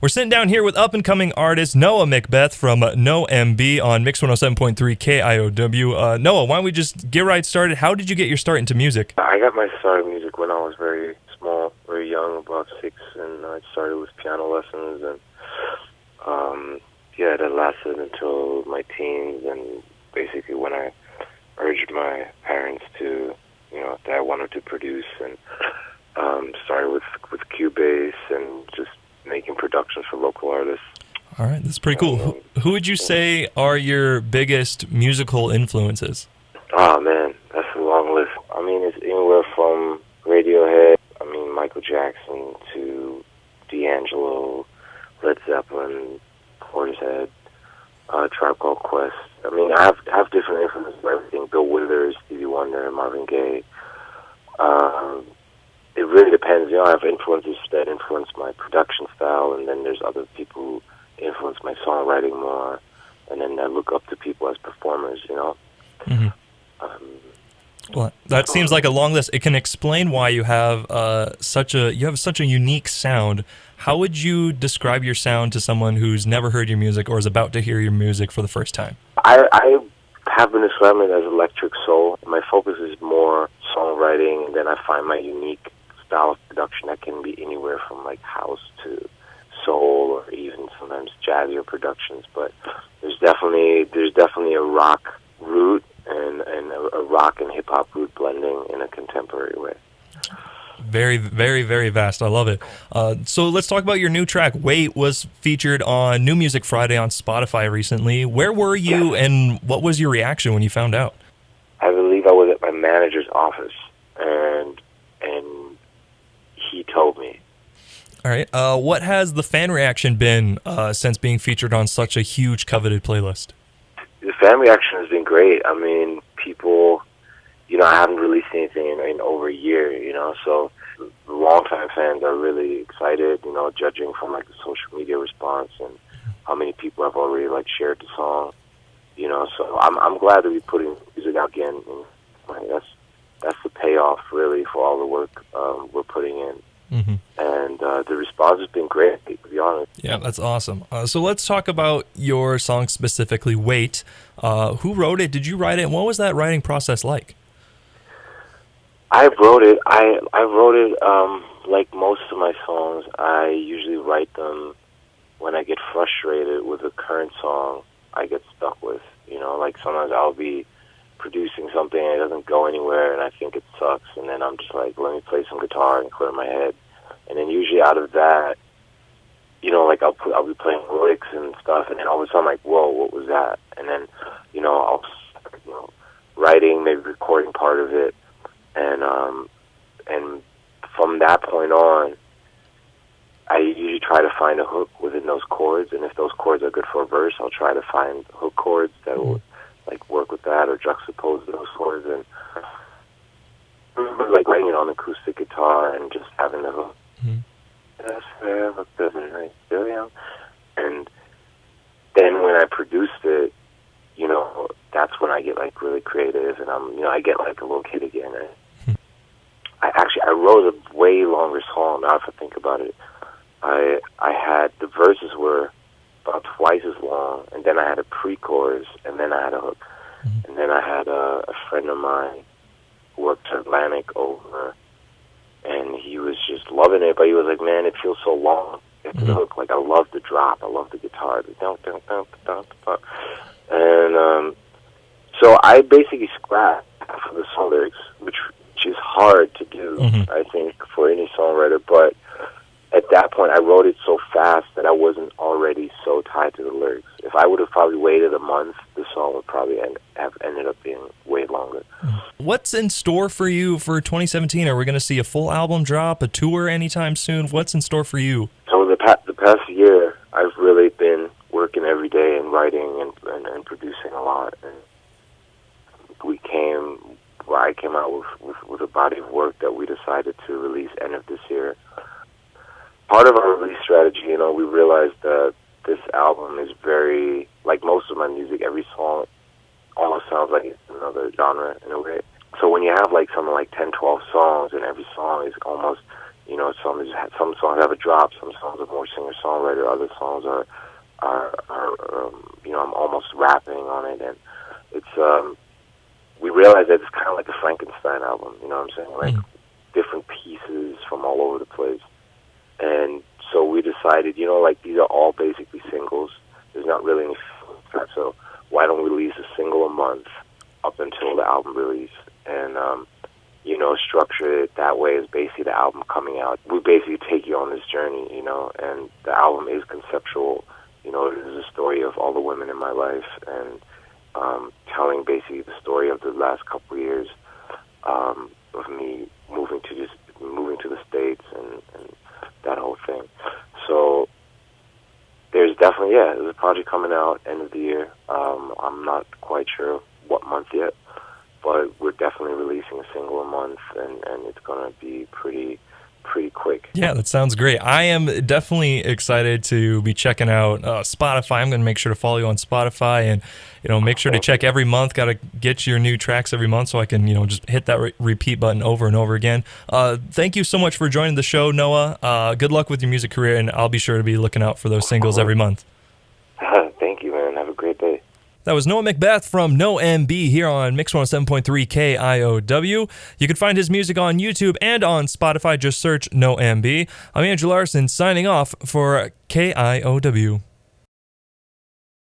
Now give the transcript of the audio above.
We're sitting down here with up-and-coming artist Noah Macbeth from NoMBe on Mix 107.3 KIOW. Noah, why don't we just get right started? How did you get your start into music? I got my start in music when I was very small, very young, about 6, and I started with piano lessons, and that lasted until my teens, and basically when I urged my parents to, that I wanted to produce, and started with Cubase and just making productions for local artists. All right, that's pretty cool. Who would you say are your biggest musical influences? Oh, man, that's a long list. I mean, it's anywhere from Radiohead, Michael Jackson, to D'Angelo, Led Zeppelin, Portishead, Tribe Called Quest. I have different influences for everything. Bill Withers, Stevie Wonder, Marvin Gaye. It really depends. I have influences that influence my production style, and then there's other people who influence my songwriting more, and then I look up to people as performers, Mm-hmm. Well, that seems like a long list. It can explain why you have such a unique sound. How would you describe your sound to someone who's never heard your music or is about to hear your music for the first time? I have been describing it as electric soul. My focus is more songwriting, and then I find my unique style of production that can be anywhere from like house to soul, or even sometimes jazzier productions. But there's definitely a rock root and a rock and hip hop root blending in a contemporary way. Very, very, very vast. I love it. So let's talk about your new track. Wait was featured on New Music Friday on Spotify recently. Where were you, and what was your reaction when you found out? I believe I was at my manager's office, and he told me. All right. What has the fan reaction been since being featured on such a huge, coveted playlist? The fan reaction has been great. People, I haven't released anything in over a year, so the longtime fans are really excited, judging from the social media response and how many people have already shared the song, so I'm glad to be putting music out again. That's the payoff really for all the work we're putting in. Mm-hmm. And the response has been great, to be honest. Yeah, that's awesome. So let's talk about your song specifically, Wait. Who wrote it? Did you write it? And what was that writing process like? I wrote it. I wrote it like most of my songs. I usually write them when I get frustrated with a current song I get stuck with. Sometimes I'll be producing something and it doesn't go anywhere and I think it sucks, and then I'm just like, let me play some guitar and clear my head. And then usually out of that, I'll be playing lyrics and stuff, and then all of a sudden I'm like, whoa, what was that? And then, I'll start, writing, maybe recording part of it, and from that point on, I usually try to find a hook within those chords, and if those chords are good for a verse, I'll try to find hook chords that will work with that or juxtapose those chords. And I remember writing it on acoustic guitar and just having the hook. Mm-hmm. That's forever, right? Still young. And then when I produced it, that's when I get really creative, and I get like a little kid again. I wrote a way longer song. Now if I think about it, I had the verses were about twice as long, and then I had a pre-chorus, and then I had a hook, and then I had a friend of mine who worked at Atlantic over, and he was just loving it, but he was like, man, it feels so long. It's the hook. I love the drop. I love the guitar. The dun, dun, dun, dun, dun. And so I basically scrapped half of the song lyrics, which is hard to do, I think, for any songwriter, but at that point, I wrote it so fast that I wasn't already so tied to the lyrics. If I would have probably waited a month, the song would probably have ended up being way longer. What's in store for you for 2017? Are we going to see a full album drop, a tour anytime soon? What's in store for you? So the past year, I've really been working every day and writing and producing a lot. And I came out with a body of work that we decided to release end of this year. Part of our release strategy, we realized that this album is very, like most of my music, every song almost sounds like it's another genre in a way. So when you have something like 10, 12 songs, and every song is almost You know, some songs have a drop, some songs are more singer-songwriter, other songs are you know, I'm almost rapping on it, and it's we realized that it's kind of like a Frankenstein album. You know what I'm saying? Like different pieces from all over the place, and so we decided, you know, like these are all basically singles. There's not really any, so why don't we release a single a month up until the album release, and you know, structure it that way is basically the album coming out. We basically take you on this journey, you know, and the album is conceptual. You know, it is a story of all the women in my life, and telling basically the story of the last couple of years of me moving to the States and that whole thing. So there's definitely, there's a project coming out end of the year. I'm not quite sure what month yet, but we're definitely releasing a single a month, and it's going to be pretty quick. Yeah, that sounds great. I am definitely excited to be checking out Spotify. I'm going to make sure to follow you on Spotify, and make sure to check every month. Got to get your new tracks every month so I can just hit that repeat button over and over again. Thank you so much for joining the show, Noah. Good luck with your music career, and I'll be sure to be looking out for those singles every month. Thank you, man. Have a great day. That was Noah Macbeth from NoMBe here on Mix 107.3 KIOW. You can find his music on YouTube and on Spotify. Just search NoMBe. I'm Andrew Larsen signing off for KIOW.